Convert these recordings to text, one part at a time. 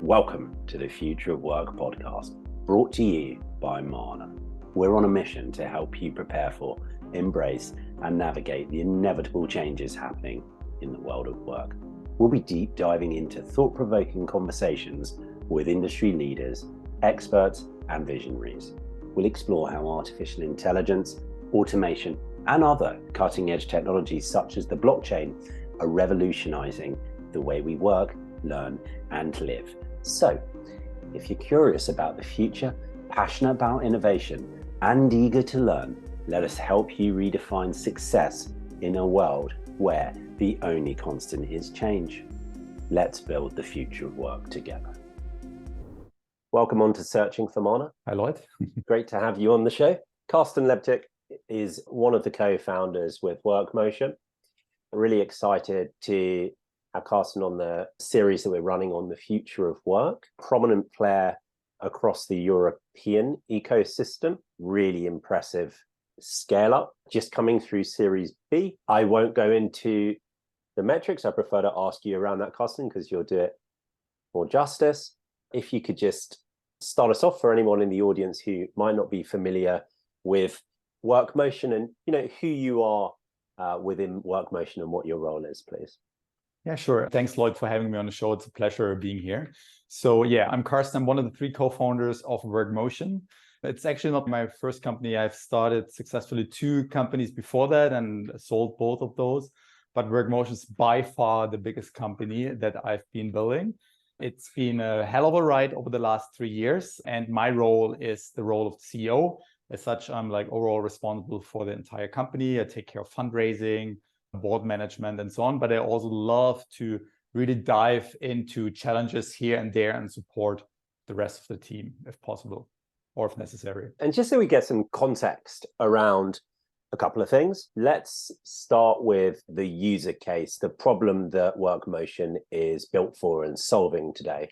Welcome to the Future of Work podcast, brought to you by Mana. We're on a mission to help you prepare for, embrace, and navigate the inevitable changes happening in the world of work. We'll be deep diving into thought-provoking conversations with industry leaders, experts, and visionaries. We'll explore how artificial intelligence, automation, and other cutting-edge technologies such as the blockchain are revolutionizing the way we work, learn, and live. So, if you're curious about the future, passionate about innovation, and eager to learn, let us help you redefine success in a world where the only constant is change. Let's build the future of work together. Welcome on to Searching for Mana. Hi, Lloyd. Great to have you on the show. Carsten Lebtig is one of the co-founders with WorkMotion. Really excited to have Carsten on the series that we're running on the future of work. Prominent player across the European ecosystem. Really impressive scale up. Just coming through Series B. I won't go into the metrics. I prefer to ask you around that, Carsten, because you'll do it more justice. If you could just start us off for anyone in the audience who might not be familiar with WorkMotion and who you are within WorkMotion and what your role is, please. Yeah, sure. Thanks, Lloyd, for having me on the show. It's a pleasure being here. So yeah, I'm Carsten. I'm one of the three co-founders of WorkMotion. It's actually not my first company. I've started successfully two companies before that and sold both of those. But WorkMotion is by far the biggest company that I've been building. It's been a hell of a ride over the last 3 years. And my role is the role of CEO. As such, I'm overall responsible for the entire company. I take care of fundraising, board management, and so on. But I also love to really dive into challenges here and there and support the rest of the team if possible or if necessary. And just so we get some context around a couple of things, let's start with the user case, the problem that WorkMotion is built for and solving today.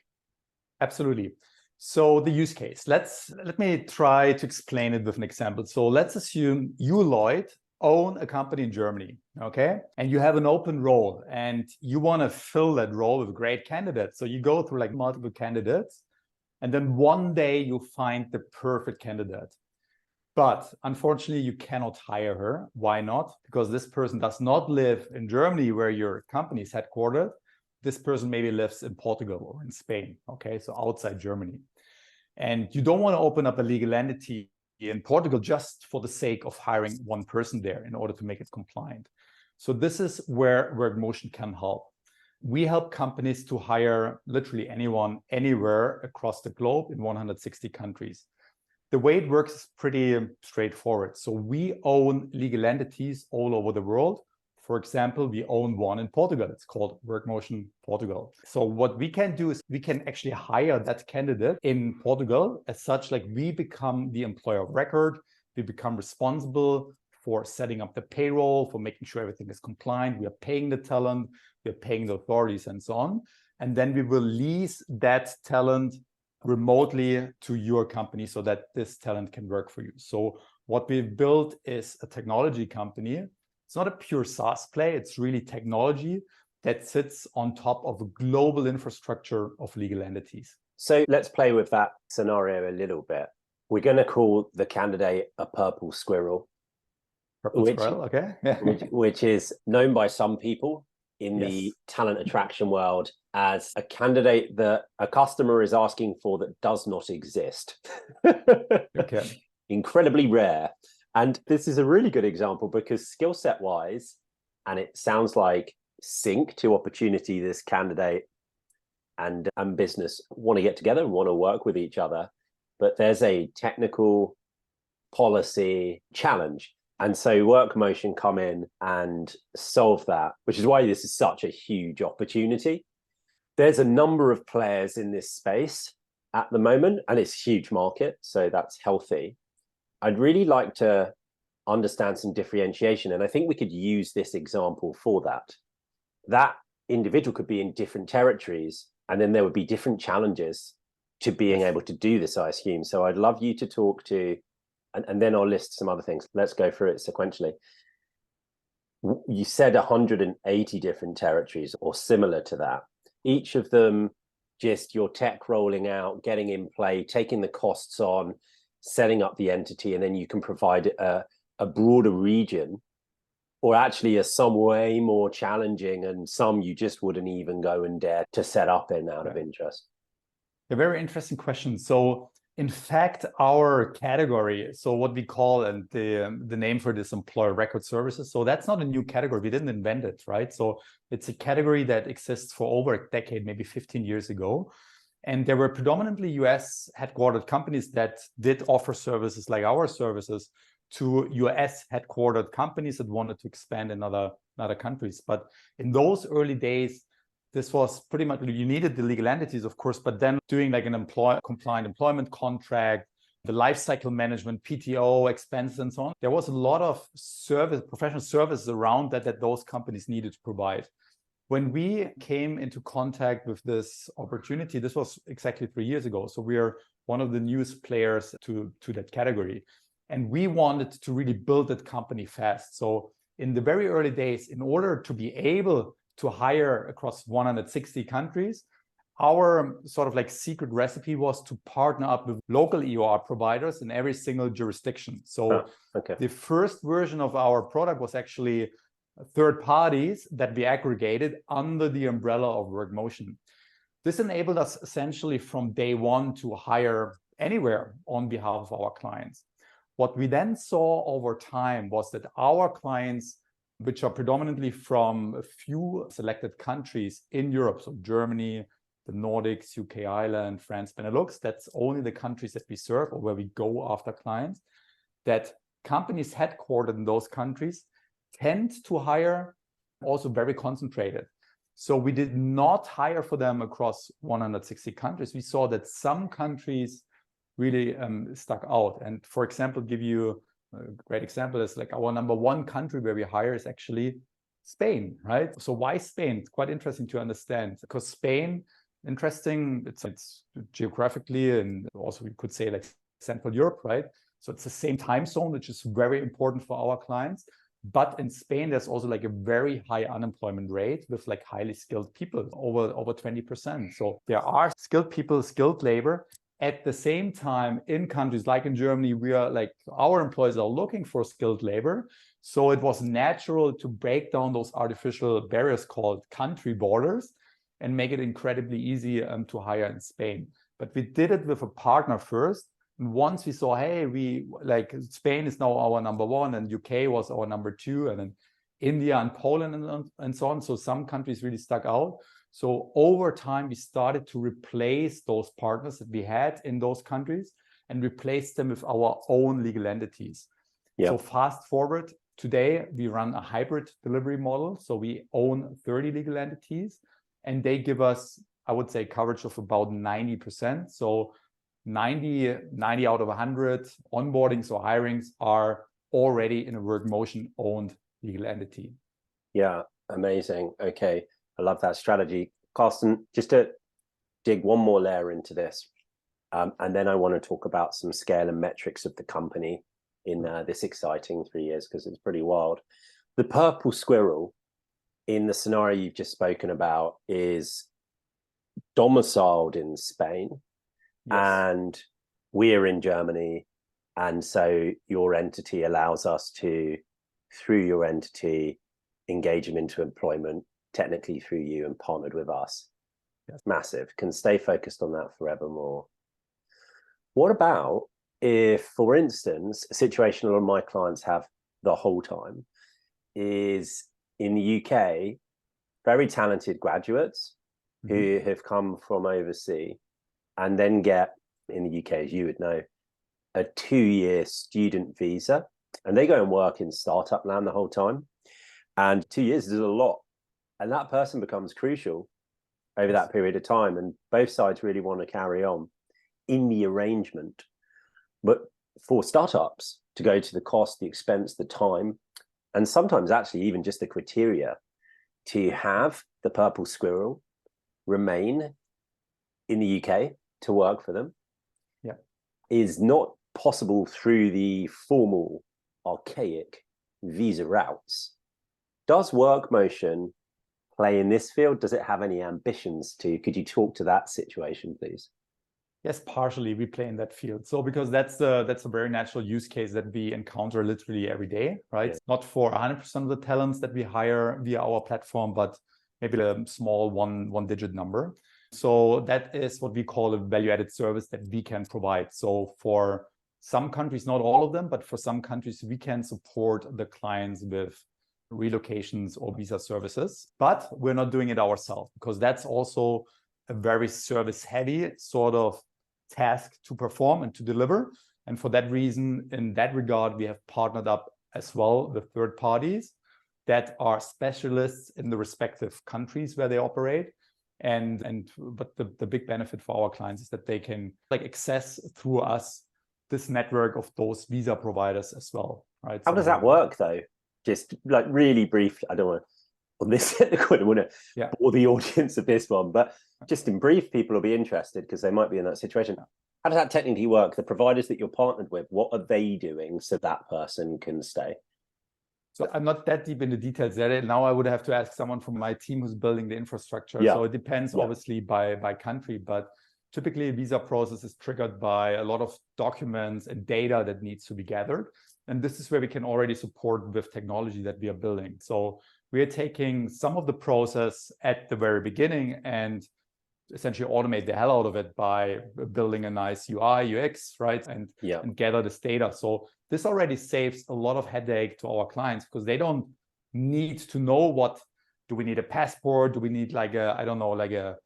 Absolutely. So the use case, let me try to explain it with an example. So let's assume you, Lloyd, own a company in Germany, okay? And you have an open role and you want to fill that role with great candidates. So you go through multiple candidates and then one day you find the perfect candidate. But unfortunately, you cannot hire her. Why not? Because this person does not live in Germany where your company is headquartered. This person maybe lives in Portugal or in Spain, okay? So outside Germany. And you don't want to open up a legal entity in Portugal just for the sake of hiring one person there in order to make it compliant. So this is where WorkMotion can help. We help companies to hire literally anyone, anywhere across the globe in 160 countries. The way it works is pretty straightforward. So we own legal entities all over the world. For example, we own one in Portugal. It's called WorkMotion Portugal. So what we can do is we can actually hire that candidate in Portugal. As such, we become the employer of record. We become responsible for setting up the payroll, for making sure everything is compliant. We are paying the talent, we are paying the authorities and so on. And then we will lease that talent remotely to your company so that this talent can work for you. So what we've built is a technology company. It's not a pure SaaS play. It's really technology that sits on top of a global infrastructure of legal entities. So let's play with that scenario a little bit. We're going to call the candidate a purple squirrel. Purple squirrel, okay. which is known by some people in the talent attraction world as a candidate that a customer is asking for that does not exist. Okay. Incredibly rare. And this is a really good example because skill set wise, and it sounds like sync to opportunity, this candidate and business want to get together and want to work with each other. But there's a technical policy challenge. And so WorkMotion come in and solve that, which is why this is such a huge opportunity. There's a number of players in this space at the moment, and it's a huge market, so that's healthy. I'd really like to understand some differentiation, and I think we could use this example for that. That individual could be in different territories, and then there would be different challenges to being able to do this, I assume. So I'd love you to talk to, and then I'll list some other things. Let's go through it sequentially. You said 180 different territories or similar to that. Each of them just your tech rolling out, getting in play, taking the costs on, setting up the entity, and then you can provide a broader region? Or actually are some way more challenging and some you just wouldn't even go and dare to set up in out of interest? A very interesting question. So in fact, our category, so what we call, and the name for this, employer record services, so that's not a new category. We didn't invent it, right? So it's a category that exists for over a decade, maybe 15 years ago. And there were predominantly US headquartered companies that did offer services like our services to US headquartered companies that wanted to expand in other countries. But in those early days, this was pretty much, you needed the legal entities, of course, but then doing like an compliant employment contract, the life cycle management, PTO, expenses, and so on. There was a lot of professional services around that those companies needed to provide. When we came into contact with this opportunity, this was exactly 3 years ago. So we are one of the newest players to that category. And we wanted to really build that company fast. So in the very early days, in order to be able to hire across 160 countries, our sort of like secret recipe was to partner up with local EOR providers in every single jurisdiction. So the first version of our product was actually third parties that we aggregated under the umbrella of WorkMotion. This enabled us essentially from day one to hire anywhere on behalf of our clients. What we then saw over time was that our clients, which are predominantly from a few selected countries in Europe, so Germany, the Nordics, UK, Ireland, France, Benelux, that's only the countries that we serve or where we go after clients, that companies headquartered in those countries tend to hire also very concentrated. So we did not hire for them across 160 countries. We saw that some countries really stuck out. And for example, give you a great example is like our number one country where we hire is actually Spain, right? So why Spain? It's quite interesting to understand because Spain, interesting, it's geographically and also we could say like Central Europe, right? So it's the same time zone, which is very important for our clients. But in Spain, there's also like a very high unemployment rate with like highly skilled people, over 20%. So there are skilled people, skilled labor. At the same time, in countries like in Germany, we are like, our employees are looking for skilled labor. So it was natural to break down those artificial barriers called country borders and make it incredibly easy to hire in Spain. But we did it with a partner first. And once we saw, hey, we like Spain is now our number one and UK was our number two, and then India and Poland and so on. So some countries really stuck out. So over time, we started to replace those partners that we had in those countries and replace them with our own legal entities. So fast forward, today we run a hybrid delivery model. So we own 30 legal entities and they give us, I would say, coverage of about 90%. So 90 out of 100 onboardings or hirings are already in a WorkMotion owned legal entity. Yeah, amazing. Okay. I love that strategy. Carsten, just to dig one more layer into this, and then I want to talk about some scale and metrics of the company in this exciting 3 years, because it's pretty wild. The purple squirrel in the scenario you've just spoken about is domiciled in Spain, and we're in Germany. And so your entity allows us to, through your entity, engage them into employment technically through you and partnered with us. That's massive. Can stay focused on that forevermore. What about if, for instance, a situation a lot of my clients have the whole time is in the UK, very talented graduates who have come from overseas and then get, in the UK, as you would know, a 2-year student visa, and they go and work in startup land the whole time. And 2 years is a lot. And that person becomes crucial over that period of time. And both sides really want to carry on in the arrangement. But for startups to go to the cost, the expense, the time, and sometimes actually even just the criteria to have the purple squirrel remain in the UK to work for them is not possible through the formal, archaic visa routes. Does WorkMotion play in this field? Does it have any ambitions to? Could you talk to that situation, please? Yes, partially we play in that field. So because that's a very natural use case that we encounter literally every day, right? Yeah. Not for 100% of the talents that we hire via our platform, but maybe a small one-digit number. So that is what we call a value-added service that we can provide. So for some countries, not all of them, but for some countries, we can support the clients with relocations or visa services. But we're not doing it ourselves, because that's also a very service-heavy sort of task to perform and to deliver. And for that reason, in that regard, we have partnered up as well with third parties that are specialists in the respective countries where they operate. But the big benefit for our clients is that they can access through us this network of those visa providers as well, right? How does that work though? Just really brief. I don't want to on this technical, I don't want to bore the audience of this one, but just in brief, people will be interested because they might be in that situation. How does that technically work? The providers that you're partnered with, what are they doing so that person can stay? So I'm not that deep in the details there. Now I would have to ask someone from my team who's building the infrastructure. So it depends obviously by country, but typically a visa process is triggered by a lot of documents and data that needs to be gathered. And this is where we can already support with technology that we are building. So we are taking some of the process at the very beginning and essentially automate the hell out of it by building a nice UI, UX, right? And gather this data. So this already saves a lot of headache to our clients because they don't need to know do we need a passport? Do we need a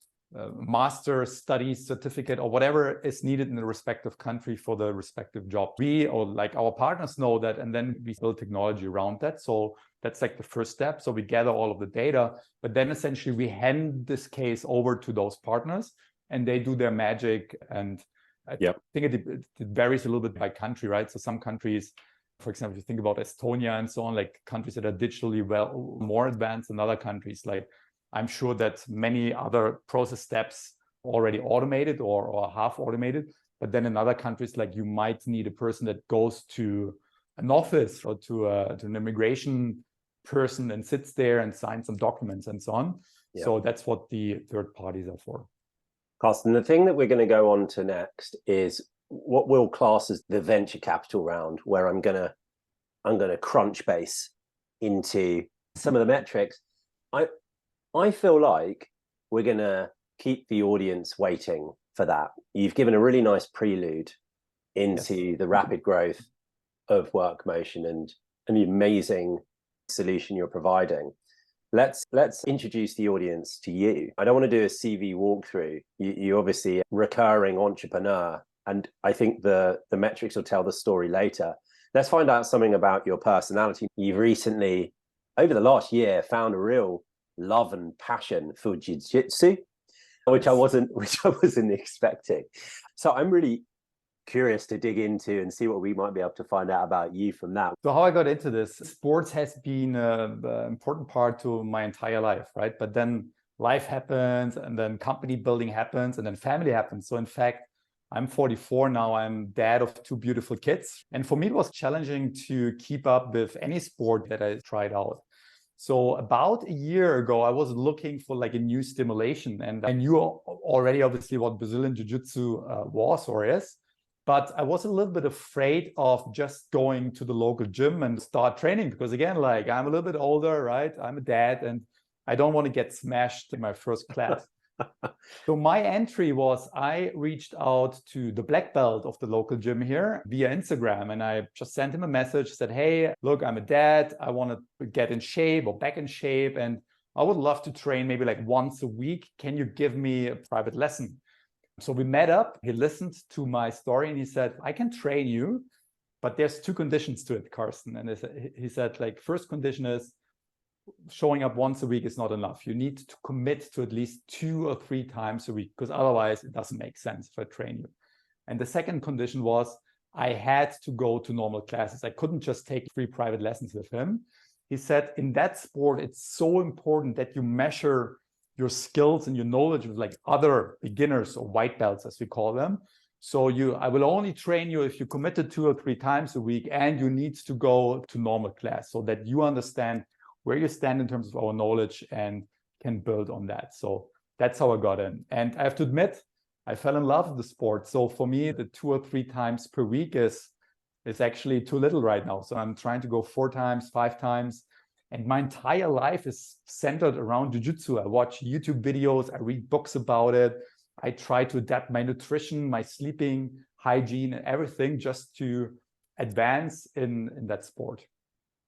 master studies certificate or whatever is needed in the respective country for the respective job. We or our partners know that, and then we build technology around that. So that's the first step. So we gather all of the data, but then essentially we hand this case over to those partners and they do their magic. And I think it varies a little bit by country, right? So some countries, for example, if you think about Estonia and so on, countries that are digitally more advanced than other countries, I'm sure that many other process steps already automated or half automated. But then in other countries, you might need a person that goes to an office or to an immigration person and sits there and signs some documents and so on. So that's what the third parties are for. Carsten, the thing that we're going to go on to next is what we'll class as the venture capital round, where I'm going to crunch base into some of the metrics. I feel like we're going to keep the audience waiting for that. You've given a really nice prelude into the rapid growth of WorkMotion and the amazing solution you're providing. Let's introduce the audience to you. I don't want to do a CV walkthrough. You're obviously a recurring entrepreneur, and I think the metrics will tell the story later. Let's find out something about your personality. You've recently, over the last year, found a real love and passion for jiu-jitsu, which I wasn't expecting. So I'm really curious to dig into and see what we might be able to find out about you from that. So how I got into this, sports has been an important part to my entire life, right? But then life happens, and then company building happens, and then family happens. So in fact, I'm 44 now. I'm dad of 2 beautiful kids. And for me, it was challenging to keep up with any sport that I tried out. So about a year ago, I was looking for a new stimulation, and I knew already obviously what Brazilian Jiu-Jitsu was or is, but I was a little bit afraid of just going to the local gym and start training because again, I'm a little bit older, right? I'm a dad and I don't want to get smashed in my first class. So my entry was I reached out to the black belt of the local gym here via Instagram, and I just sent him a message, said, hey, look, I'm a dad. I want to get in shape or back in shape, and I would love to train maybe once a week. Can you give me a private lesson? So we met up. He listened to my story and he said, I can train you, but there's 2 conditions to it, Carsten. And he said, first condition is, showing up once a week is not enough. You need to commit to at least 2 or 3 times a week, because otherwise it doesn't make sense if I train you. And the second condition was I had to go to normal classes. I couldn't just take free private lessons with him. He said, in that sport, it's so important that you measure your skills and your knowledge with other beginners or white belts, as we call them. So I will only train you if you committed 2 or 3 times a week, and you need to go to normal class so that you understand where you stand in terms of our knowledge and can build on that. So that's how I got in. And I have to admit, I fell in love with the sport. So for me, the 2 or 3 times per week is actually too little right now. So I'm trying to go 4 times, 5 times. And my entire life is centered around jiu-jitsu. I watch YouTube videos, I read books about it. I try to adapt my nutrition, my sleeping, hygiene, and everything just to advance in that sport.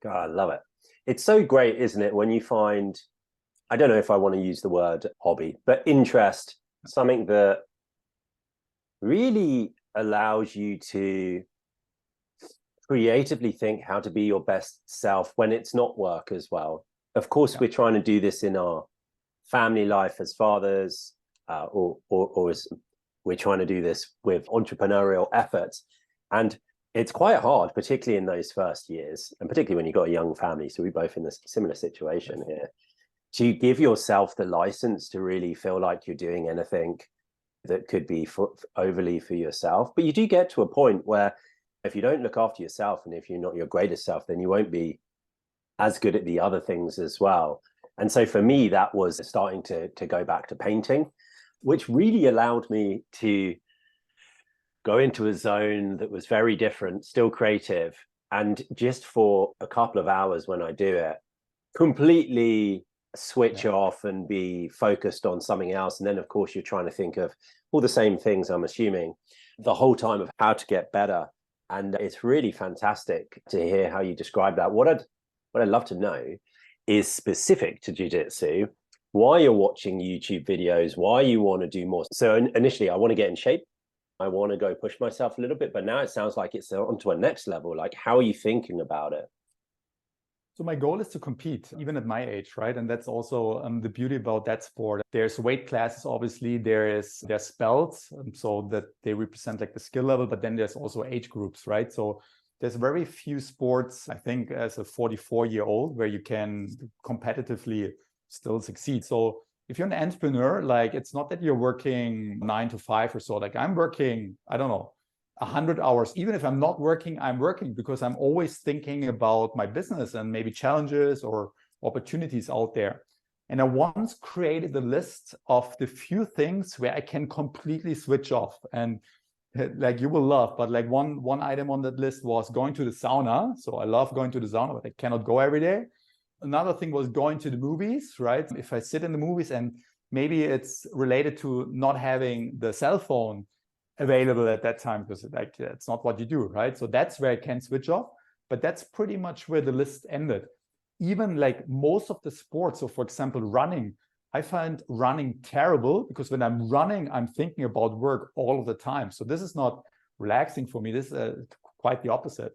God, I love it. It's so great, isn't it, when you find, I don't know if I want to use the word hobby, but interest, something that really allows you to creatively think how to be your best self when it's not work as well. Of course, we're trying to do this in our family life as fathers, or as we're trying to do this with entrepreneurial efforts. And it's quite hard, particularly in those first years, and particularly when you've got a young family. So we're both in a similar situation here, to give yourself the license to really feel like you're doing anything that could be overly for yourself. But you do get to a point where if you don't look after yourself, and if you're not your greatest self, then you won't be as good at the other things as well. And so for me, that was starting to go back to painting, which really allowed me to go into a zone that was very different, still creative. And just for a couple of hours when I do it, completely switch off and be focused on something else. And then, of course, you're trying to think of all the same things, I'm assuming, the whole time of how to get better. And it's really fantastic to hear how you describe that. What I'd love to know is specific to jiu-jitsu, why you're watching YouTube videos, why you want to do more. So initially, I want to get in shape. I want to go push myself a little bit, but now it sounds like it's onto a next level. Like, how are you thinking about it? So my goal is to compete, even at my age, right? And that's also the beauty about that sport. There's weight classes, obviously. There's belts, so that they represent like the skill level, but then there's also age groups, right? So there's very few sports, I think, as a 44-year-old where you can competitively still succeed. So if you're an entrepreneur, like, it's not that you're working 9 to 5 or so. Like, I'm working, I don't know, 100 hours. Even if I'm not working, I'm working, because I'm always thinking about my business and maybe challenges or opportunities out there. And I once created a list of the few things where I can completely switch off. And like, you will laugh, but like one item on that list was going to the sauna. So I love going to the sauna, but I cannot go every day. Another thing was going to the movies, right? If I sit in the movies, and maybe it's related to not having the cell phone available at that time, because like, it's not what you do, right? So that's where I can switch off, but that's pretty much where the list ended. Even like most of the sports, so for example, running, I find running terrible, because when I'm running, I'm thinking about work all of the time. So this is not relaxing for me. This is quite the opposite.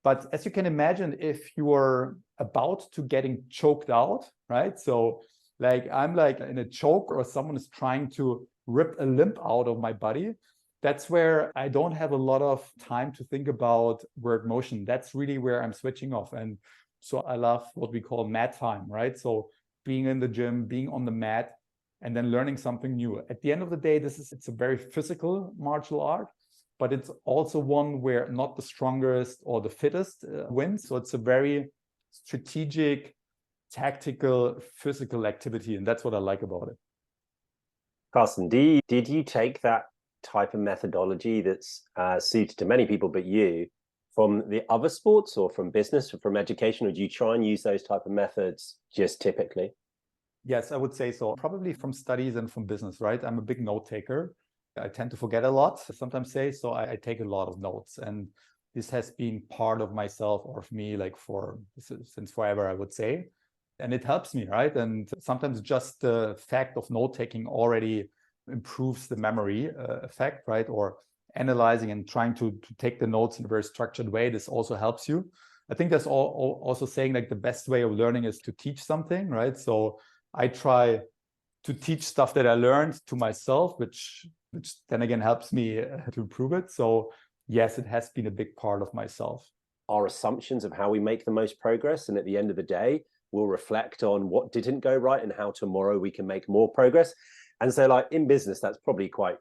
But as you can imagine, if you are about to getting choked out, right? So like, I'm like in a choke, or someone is trying to rip a limb out of my body, that's where I don't have a lot of time to think about WorkMotion. That's really where I'm switching off. And so I love what we call mat time, right? So being in the gym, being on the mat, and then learning something new. At the end of the day, it's a very physical martial art, but it's also one where not the strongest or the fittest wins. So it's a very strategic, tactical, physical activity. And that's what I like about it. Carsten, did you take that type of methodology that's suited to many people, but you, from the other sports, or from business, or from education, or do you try and use those type of methods just typically? Yes, I would say so. Probably from studies and from business, right? I'm a big note taker. I tend to forget a lot, sometimes say, so I take a lot of notes. And this has been part of myself, or of me, like since forever, I would say. And it helps me, right? And sometimes just the fact of note taking already improves the memory effect, right? Or analyzing and trying to take the notes in a very structured way. This also helps you. I think that's also saying like the best way of learning is to teach something, right? So I try to teach stuff that I learned to myself, which then again helps me to improve it. So yes, it has been a big part of myself. Our assumptions of how we make the most progress, and at the end of the day, we'll reflect on what didn't go right and how tomorrow we can make more progress. And so, like, in business, that's probably quite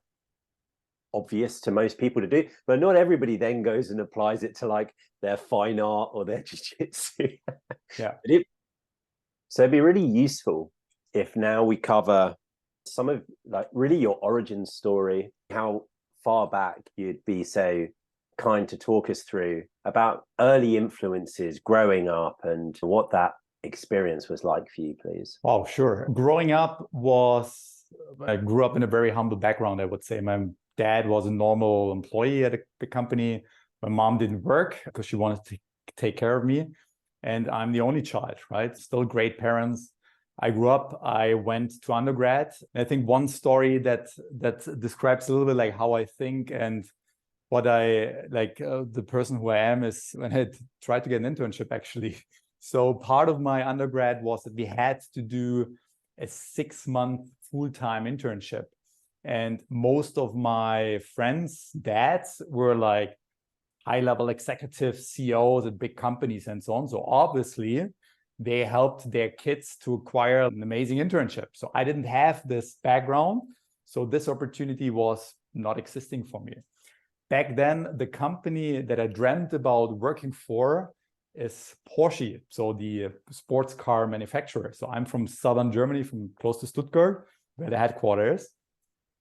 obvious to most people to do, but not everybody then goes and applies it to like their fine art or their jiu-jitsu. Yeah. So it'd be really useful if now we cover some of like really your origin story, how far back you'd be so kind to talk us through about early influences growing up and what that experience was like for you, please. Oh, sure. I grew up in a very humble background, I would say. My dad was a normal employee at a big company. My mom didn't work because she wanted to take care of me. And I'm the only child, right? Still great parents. I went to undergrad. And I think one story that describes a little bit like how I think and what I like, the person who I am is when I tried to get an internship, actually. So part of my undergrad was that we had to do a 6-month full-time internship. And most of my friends' dads were like high-level executives, CEOs at big companies and so on. So obviously, they helped their kids to acquire an amazing internship. So I didn't have this background. So this opportunity was not existing for me. Back then, the company that I dreamt about working for is Porsche, so the sports car manufacturer. So I'm from southern Germany, from close to Stuttgart, where the headquarters is.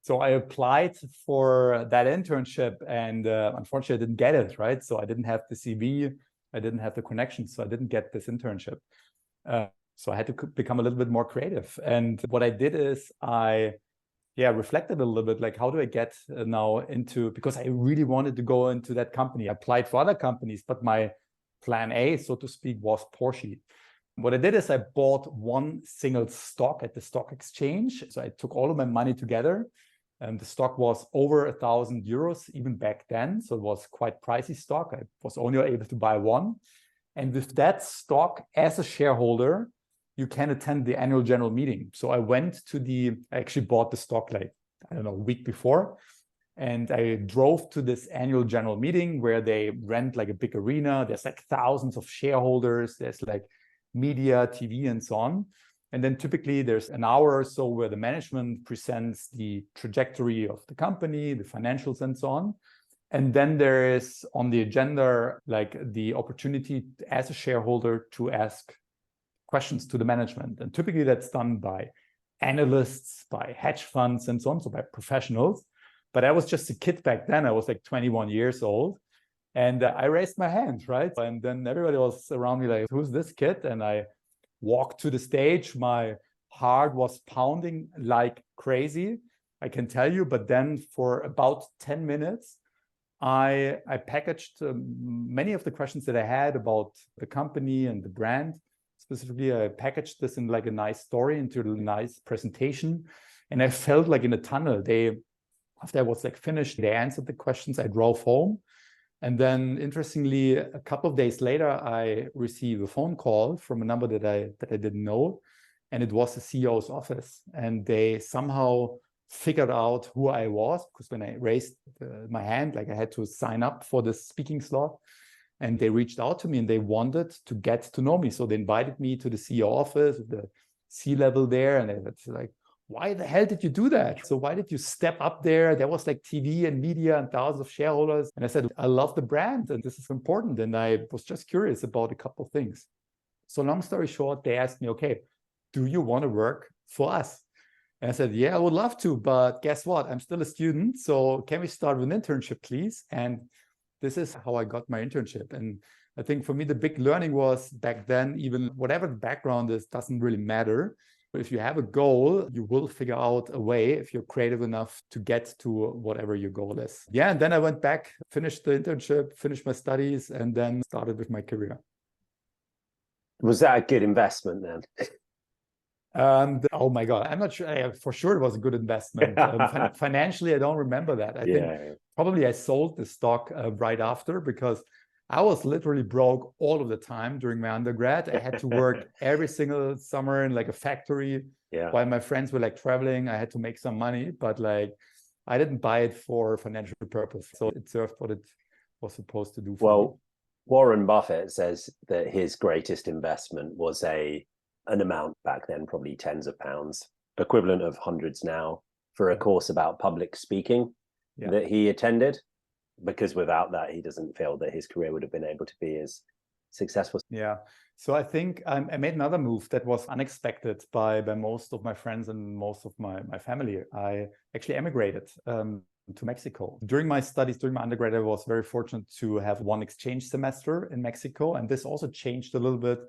So I applied for that internship and unfortunately I didn't get it, right? So I didn't have the CV, I didn't have the connections, so I didn't get this internship. So I had to become a little bit more creative. And what I did is I reflected a little bit, like, how do I get now into, because I really wanted to go into that company. I applied for other companies, but my plan A, so to speak, was Porsche. What I did is I bought one single stock at the stock exchange. So I took all of my money together. And the stock was over 1,000 euros even back then. So it was quite pricey stock. I was only able to buy one. And with that stock, as a shareholder, you can attend the annual general meeting. So I actually bought the stock like, I don't know, a week before. And I drove to this annual general meeting where they rent like a big arena. There's like thousands of shareholders. There's like media, TV, and so on. And then typically there's an hour or so where the management presents the trajectory of the company, the financials, and so on. And then there is on the agenda, like the opportunity as a shareholder to ask questions to the management. And typically that's done by analysts, by hedge funds, and so on, so by professionals. But I was just a kid back then. I was like 21 years old. And I raised my hand, right? And then everybody was around me like, who's this kid? And I walked to the stage. My heart was pounding like crazy, I can tell you. But then for about 10 minutes, I packaged many of the questions that I had about the company and the brand. Specifically, I packaged this in like a nice story into a nice presentation. And I felt like in a tunnel. After I was like finished, they answered the questions. I drove home. And then interestingly, a couple of days later, I received a phone call from a number that I didn't know. And it was the CEO's office. And they somehow figured out who I was, because when I raised my hand, like I had to sign up for the speaking slot. And they reached out to me and they wanted to get to know me. So they invited me to the CEO office, the C-level there. And they were like, why the hell did you do that? So why did you step up there? There was like TV and media and thousands of shareholders. And I said, I love the brand and this is important. And I was just curious about a couple of things. So long story short, they asked me, okay, do you want to work for us? And I said, yeah, I would love to, but guess what? I'm still a student. So can we start with an internship, please? And this is how I got my internship. And I think for me, the big learning was back then, even whatever the background is, doesn't really matter. If you have a goal, you will figure out a way if you're creative enough to get to whatever your goal is. Yeah, and then I went back, finished the internship, finished my studies, and then started with my career. Was that a good investment then? Oh my God, I'm not sure. For sure it was a good investment. Financially, I don't remember that. I think probably I sold the stock right after, because I was literally broke all of the time during my undergrad. I had to work every single summer in like a factory while my friends were like traveling. I had to make some money, but like I didn't buy it for financial purpose. So it served what it was supposed to do for me. Warren Buffett says that his greatest investment was an amount back then, probably tens of pounds, equivalent of hundreds now, for a course about public speaking that he attended. Because without that, he doesn't feel that his career would have been able to be as successful? Yeah. So I think I made another move that was unexpected by most of my friends and most of my family. I actually emigrated to Mexico. During my studies, during my undergrad, I was very fortunate to have one exchange semester in Mexico. And this also changed a little bit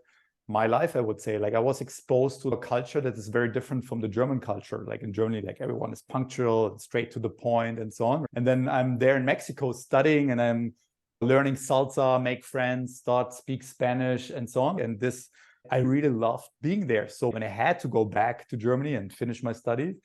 my life, I would say. Like, I was exposed to a culture that is very different from the German culture. Like in Germany, like everyone is punctual, straight to the point, and so on. And then I'm there in Mexico studying, and I'm learning salsa, make friends, start speak Spanish, and so on. And this, I really loved being there. So when I had to go back to Germany and finish my studies,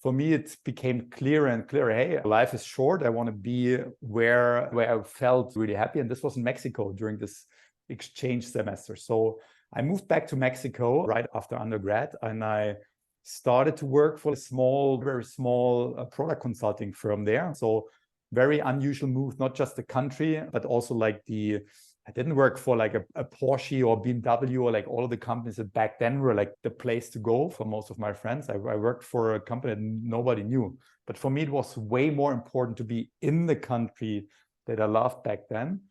for me, it became clearer and clearer. Hey, life is short. I want to be where I felt really happy. And this was in Mexico during this exchange semester. So I moved back to Mexico right after undergrad, and I started to work for a small, very small product consulting firm there. So very unusual move, not just the country, but also like I didn't work for like a Porsche or BMW or like all of the companies that back then were like the place to go for most of my friends. I worked for a company that nobody knew. But for me, it was way more important to be in the country that I loved back then,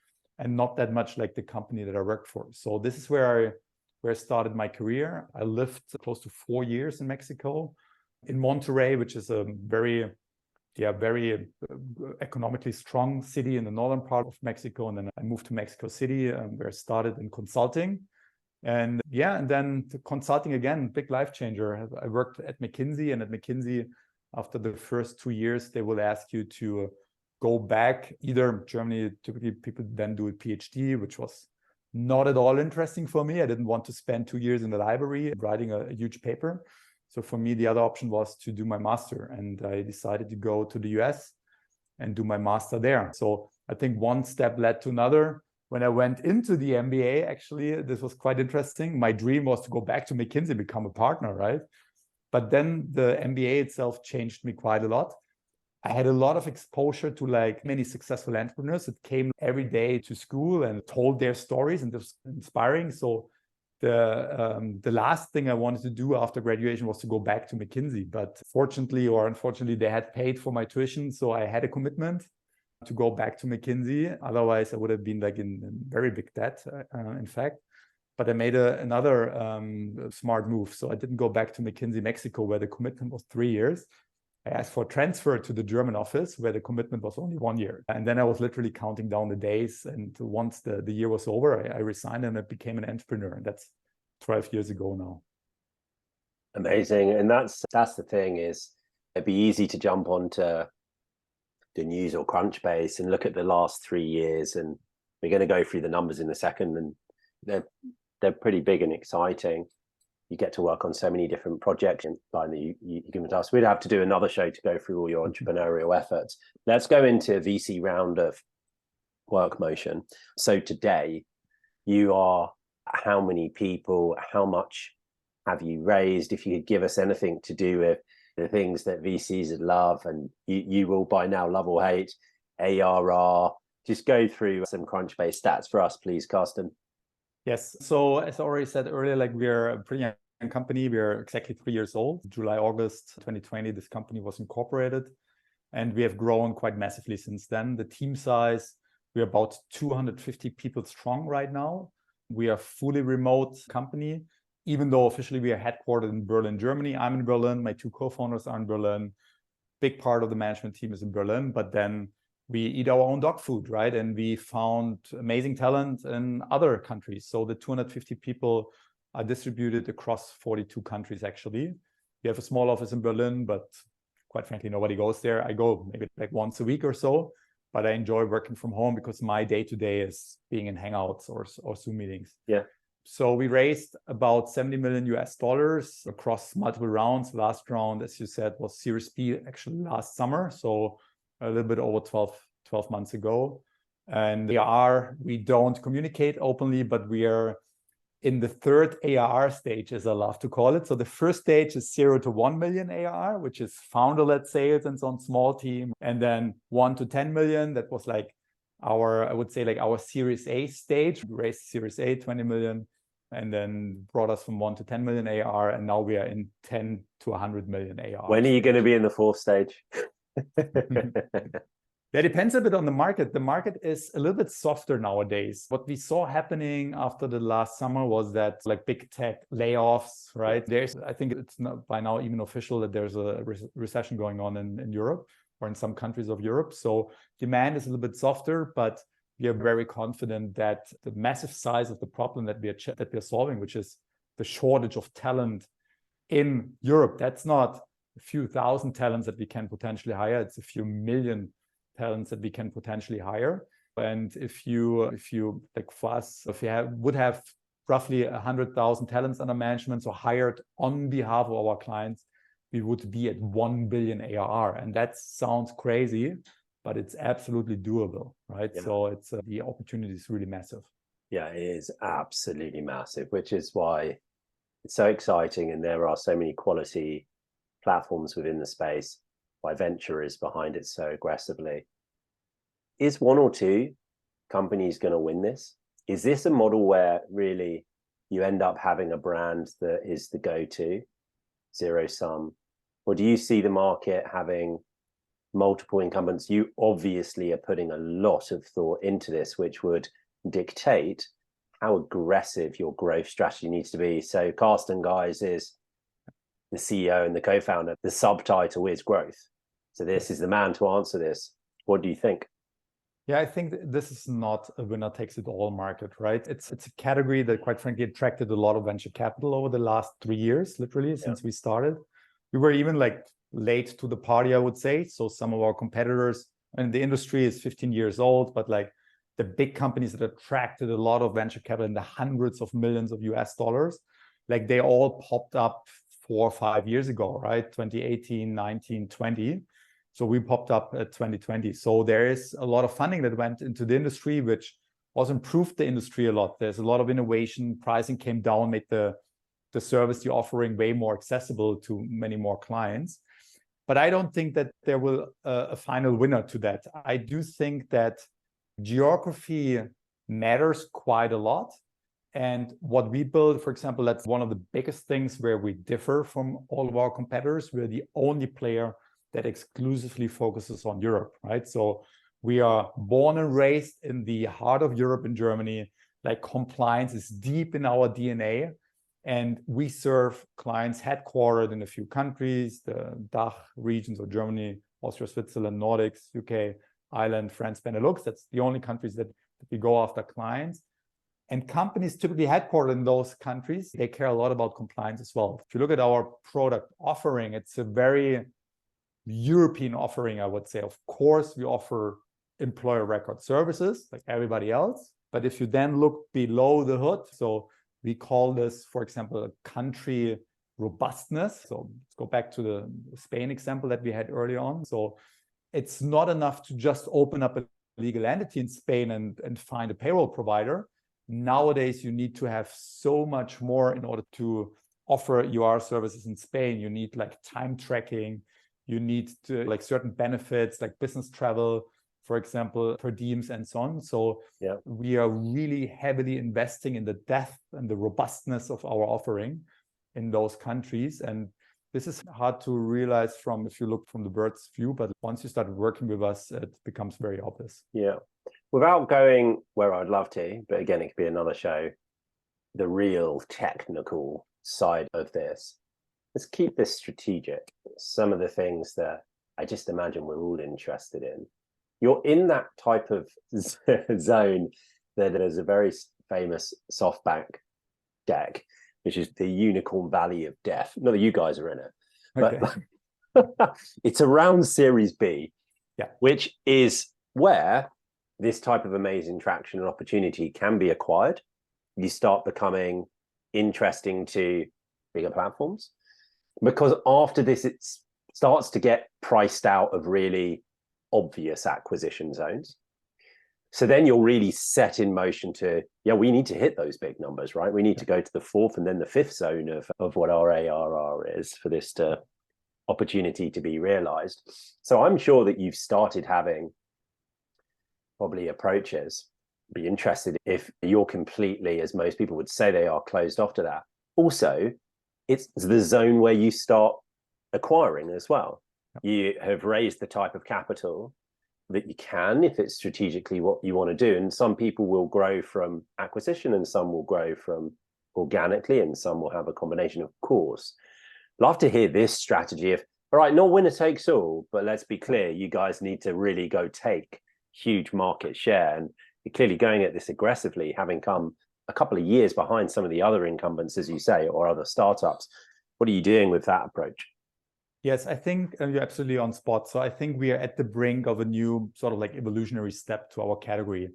and not that much like the company that I worked for. So this is where I started my career. I lived close to 4 years in Mexico, in Monterrey, which is a very economically strong city in the northern part of Mexico. And then I moved to Mexico City, where I started in consulting. And then consulting again, big life changer. I worked at McKinsey, and at McKinsey, after the first 2 years, they will ask you to go back. Either Germany, typically people then do a PhD, which was not at all interesting for me. I didn't want to spend 2 years in the library writing a huge paper. So for me, the other option was to do my master, and I decided to go to the US and do my master there. So I think one step led to another. When I went into the MBA, actually, this was quite interesting. My dream was to go back to McKinsey, become a partner, right? But then the MBA itself changed me quite a lot. I had a lot of exposure to like many successful entrepreneurs that came every day to school and told their stories, and it was inspiring. So the last thing I wanted to do after graduation was to go back to McKinsey. But fortunately or unfortunately, they had paid for my tuition. So I had a commitment to go back to McKinsey. Otherwise, I would have been like in very big debt, in fact. But I made another smart move. So I didn't go back to McKinsey Mexico, where the commitment was 3 years. I asked for a transfer to the German office, where the commitment was only 1 year. And then I was literally counting down the days. And once the year was over, I resigned and I became an entrepreneur. And that's 12 years ago now. Amazing. And that's the thing, is it'd be easy to jump onto the news or Crunchbase and look at the last 3 years. And we're going to go through the numbers in a second. And they're pretty big and exciting. You get to work on so many different projects that you given to us. We'd have to do another show to go through all your entrepreneurial efforts. Let's go into VC round of WorkMotion. So today, you are how many people? How much have you raised? If you could give us anything to do with the things that VCs love, and you will by now love or hate, ARR. Just go through some Crunchbase stats for us, please, Carsten. Yes. So as I already said earlier, like we're a pretty young company. We're exactly 3 years old. July, August 2020, this company was incorporated, and we have grown quite massively since then. The team size, we're about 250 people strong right now. We are a fully remote company, even though officially we are headquartered in Berlin, Germany. I'm in Berlin. My 2 co-founders are in Berlin. Big part of the management team is in Berlin, but then we eat our own dog food, right? And we found amazing talent in other countries. So the 250 people are distributed across 42 countries, actually. We have a small office in Berlin, but quite frankly, nobody goes there. I go maybe like once a week or so, but I enjoy working from home because my day-to-day is being in Hangouts or Zoom meetings. Yeah. So we raised about $70 million across multiple rounds. The last round, as you said, was Series B actually last summer. So a little bit over 12 months ago. And we don't communicate openly, but we are in the third ARR stage, as I love to call it. So the first stage is 0 to 1 million ARR, which is founder-led sales and so on, small team. And then 1 to 10 million, that was like I would say like our Series A stage. We raised Series A, 20 million, and then brought us from 1 to 10 million ARR. And now we are in 10 to 100 million ARR. When are you going to be in the fourth stage? It depends a bit on the market. The market is a little bit softer nowadays. What we saw happening after the last summer was that like big tech layoffs, right? I think it's not by now even official that there's a recession going on in Europe or in some countries of Europe. So demand is a little bit softer, but we are very confident that the massive size of the problem that we are solving, which is the shortage of talent in Europe, that's not a few thousand talents that we can potentially hire. It's a few million talents that we can potentially hire. And if you like for us, if you would have roughly 100,000 talents under management, so hired on behalf of our clients, we would be at 1 billion ARR. And that sounds crazy, but it's absolutely doable, right? Yeah. So it's the opportunity is really massive. Yeah, it is absolutely massive, which is why it's so exciting. And there are so many quality platforms within the space, why venture is behind it so aggressively. Is one or two companies going to win this? Is this a model where really you end up having a brand that is the go-to, zero sum? Or do you see the market having multiple incumbents? You obviously are putting a lot of thought into this, which would dictate how aggressive your growth strategy needs to be. So Carsten, guys, is the CEO and the co-founder. The subtitle is growth. So this is the man to answer this. What do you think? Yeah, I think this is not a winner takes it all market, right? It's a category that quite frankly attracted a lot of venture capital over the last 3 years, literally, since we started. We were even like late to the party, I would say. So some of our competitors, and the industry is 15 years old, but like the big companies that attracted a lot of venture capital in the hundreds of millions of US dollars, like they all popped up 4 or 5 years ago, right? 2018, 19, 20. So we popped up at 2020. So there is a lot of funding that went into the industry, which also improved the industry a lot. There's a lot of innovation. Pricing came down, made the service you're offering way more accessible to many more clients. But I don't think that there will a final winner to that. I do think that geography matters quite a lot. And what we build, for example, that's one of the biggest things where we differ from all of our competitors. We're the only player that exclusively focuses on Europe, right? So we are born and raised in the heart of Europe and Germany. Like compliance is deep in our DNA. And we serve clients headquartered in a few countries, the DACH regions of Germany, Austria, Switzerland, Nordics, UK, Ireland, France, Benelux. That's the only countries that we go after clients. And companies typically headquartered in those countries, they care a lot about compliance as well. If you look at our product offering, it's a very European offering, I would say. Of course, we offer employer record services like everybody else. But if you then look below the hood, so we call this, for example, a country robustness. So let's go back to the Spain example that we had early on. So it's not enough to just open up a legal entity in Spain and find a payroll provider. Nowadays, you need to have so much more in order to offer UR services in Spain. You need like time tracking. You need to like certain benefits like business travel, for example, per diems and so on. So we are really heavily investing in the depth and the robustness of our offering in those countries. And this is hard to realize if you look from the bird's view, but once you start working with us, it becomes very obvious. Yeah. Without going where I'd love to, but again, it could be another show, the real technical side of this. Let's keep this strategic. Some of the things that I just imagine we're all interested in. You're in that type of zone that there's a very famous SoftBank deck, which is the Unicorn Valley of Death. Not that you guys are in it, but it's around Series B, which is where this type of amazing traction and opportunity can be acquired. You start becoming interesting to bigger platforms. Because after this, it starts to get priced out of really obvious acquisition zones. So then you're really set in motion to, we need to hit those big numbers, right? We need to go to the fourth and then the fifth zone of what our ARR is for this opportunity to be realized. So I'm sure that you've started having probably approaches. Be interested if you're completely, as most people would say they are, closed off to that. Also, it's the zone where you start acquiring as well. You have raised the type of capital that you can if it's strategically what you want to do. And some people will grow from acquisition and some will grow from organically and some will have a combination, of course. Love to hear this strategy of, all right, not winner takes all, but let's be clear, you guys need to really go take huge market share. And you're clearly going at this aggressively, having come a couple of years behind some of the other incumbents, as you say, or other startups. What are you doing with that approach? Yes, I think you're absolutely on spot. So I think we are at the brink of a new sort of like evolutionary step to our category.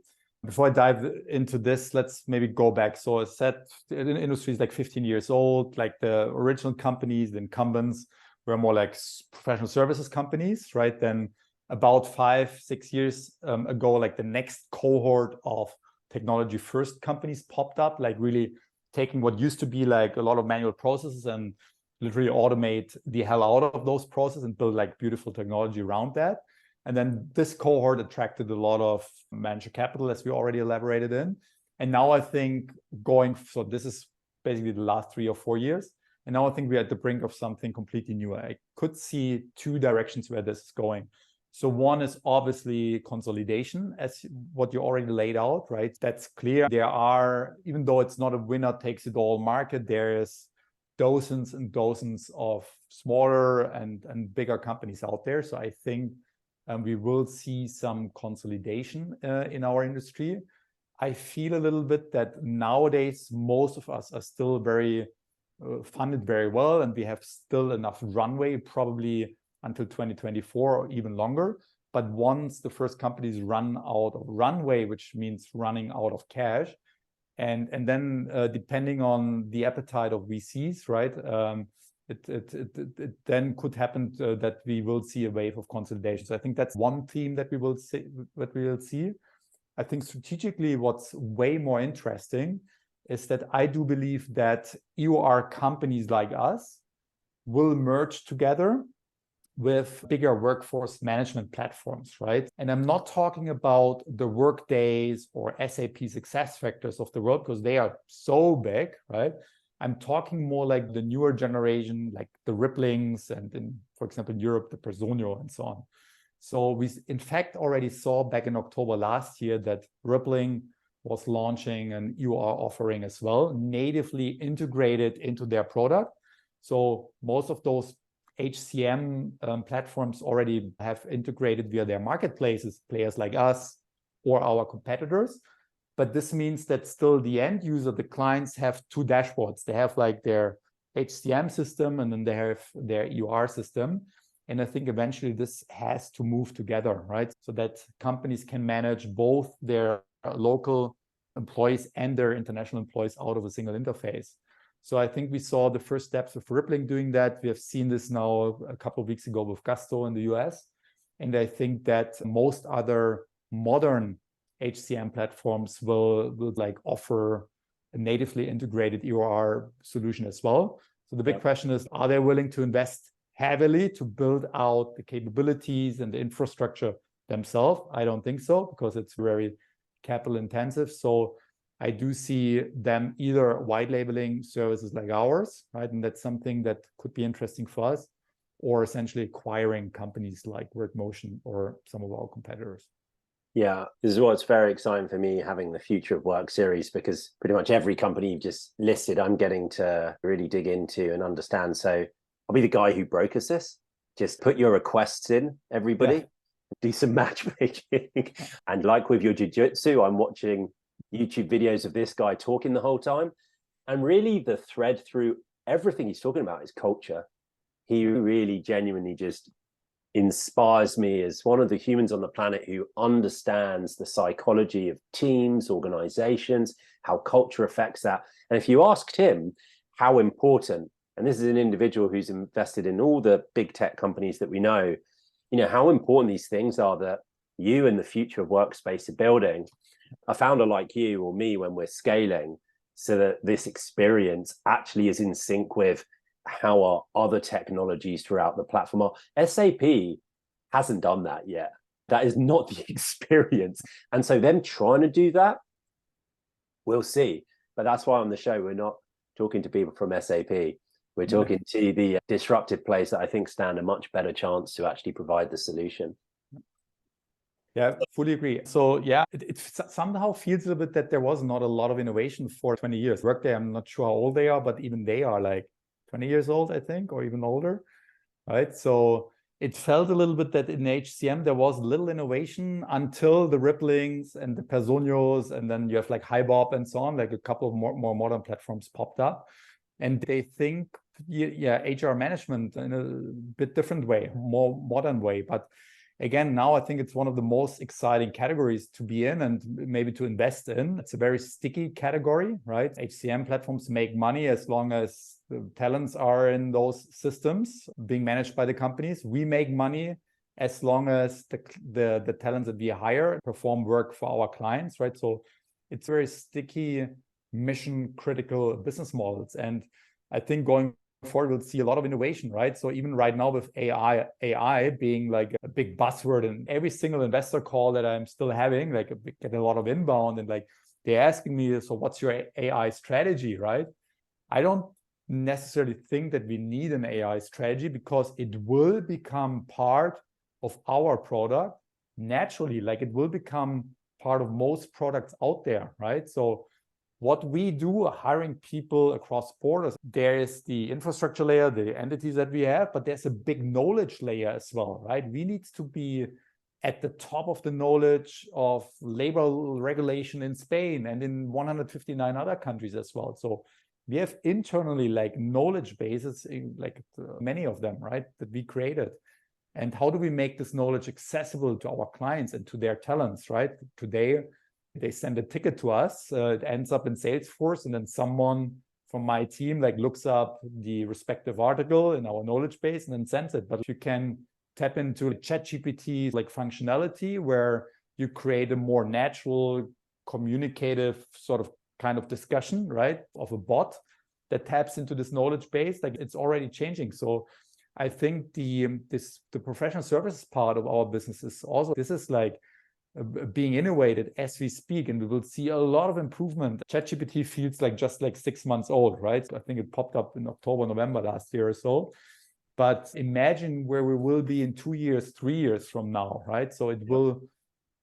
Before I dive into this, let's maybe go back. So I said the industry is like 15 years old, like the original companies, the incumbents were more like professional services companies, right? Then about 5-6 years ago, like the next cohort of technology first companies popped up, like really taking what used to be like a lot of manual processes and literally automate the hell out of those processes and build like beautiful technology around that. And then this cohort attracted a lot of venture capital, as we already elaborated in. And now I think so this is basically the last 3 or 4 years. And now I think we're at the brink of something completely new. I could see 2 directions where this is going. So one is obviously consolidation, as what you already laid out, right? That's clear. There are, even though it's not a winner takes it all market, there is dozens and dozens of smaller and bigger companies out there. So I think we will see some consolidation in our industry. I feel a little bit that nowadays, most of us are still very funded very well, and we have still enough runway, probably until 2024 or even longer. But once the first companies run out of runway, which means running out of cash, and then depending on the appetite of VCs, right, it then could happen that we will see a wave of consolidation. So I think that's one theme that we will see. I think strategically, what's way more interesting is that I do believe that EOR companies like us will merge together with bigger workforce management platforms, right? And I'm not talking about the Workdays or SAP SuccessFactors of the world, because they are so big, right? I'm talking more like the newer generation, like the Ripplings and for example, in Europe, the Personio and so on. So we, in fact, already saw back in October last year that Rippling was launching an EOR offering as well, natively integrated into their product. So most of those HCM platforms already have integrated via their marketplaces, players like us or our competitors. But this means that still the end user, the clients, have 2 dashboards. They have like their HCM system and then they have their EOR system. And I think eventually this has to move together, right? So that companies can manage both their local employees and their international employees out of a single interface. So I think we saw the first steps of Rippling doing that. We have seen this now a couple of weeks ago with Gusto in the US. And I think that most other modern HCM platforms will like offer a natively integrated EOR solution as well. So the big question is, are they willing to invest heavily to build out the capabilities and the infrastructure themselves? I don't think so, because it's very capital intensive. So I do see them either white labeling services like ours, right? And that's something that could be interesting for us, or essentially acquiring companies like WorkMotion or some of our competitors. Yeah, this is what's very exciting for me, having the Future of Work series, because pretty much every company you've just listed, I'm getting to really dig into and understand. So I'll be the guy who brokers this. Just put your requests in, everybody, do some matchmaking. And like with your jiu-jitsu, I'm watching YouTube videos of this guy talking the whole time. And really the thread through everything he's talking about is culture. He really genuinely just inspires me as one of the humans on the planet who understands the psychology of teams, organizations, how culture affects that. And if you asked him how important, and this is an individual who's invested in all the big tech companies that we know, you know, how important these things are that you and the future of workspace are building, a founder like you or me, when we're scaling, so that this experience actually is in sync with how our other technologies throughout the platform are. SAP hasn't done that yet. That is not the experience. And so them trying to do that, we'll see. But that's why on the show, we're not talking to people from SAP. We're talking to the disruptive players that I think stand a much better chance to actually provide the solution. Yeah, fully agree. So yeah, it somehow feels a little bit that there was not a lot of innovation for 20 years. Workday, I'm not sure how old they are, but even they are like 20 years old, I think, or even older, right? So it felt a little bit that in HCM, there was little innovation until the Ripplings and the Personios, and then you have like HiBob and so on, like a couple of more modern platforms popped up. And they think, yeah, HR management in a bit different way, more modern way. But again, now I think it's one of the most exciting categories to be in and maybe to invest in. It's a very sticky category, right? HCM platforms make money as long as the talents are in those systems being managed by the companies. We make money as long as the talents that we hire perform work for our clients, right? So it's very sticky, mission critical business models. And I think going forward, we'll see a lot of innovation, right? So even right now with AI being like a big buzzword, and every single investor call that I'm still having, like get a lot of inbound, and like they're asking me, so what's your AI strategy, right? I don't necessarily think that we need an AI strategy, because it will become part of our product naturally, like it will become part of most products out there, right? So what we do, hiring people across borders, there is the infrastructure layer, the entities that we have, but there's a big knowledge layer as well, right? We need to be at the top of the knowledge of labor regulation in Spain and in 159 other countries as well. So we have internally like knowledge bases, like many of them, right, that we created. And how do we make this knowledge accessible to our clients and to their talents, right? Today, they send a ticket to us, it ends up in Salesforce, and then someone from my team like looks up the respective article in our knowledge base and then sends it. But you can tap into ChatGPT like functionality where you create a more natural, communicative sort of kind of discussion, right, of a bot that taps into this knowledge base. Like it's already changing. So I think the professional services part of our business is also, this is like being innovated as we speak, and we will see a lot of improvement. ChatGPT feels like just like 6 months old, right? I think it popped up in October, November last year or so. But imagine where we will be in 2 years, 3 years from now, right? So it will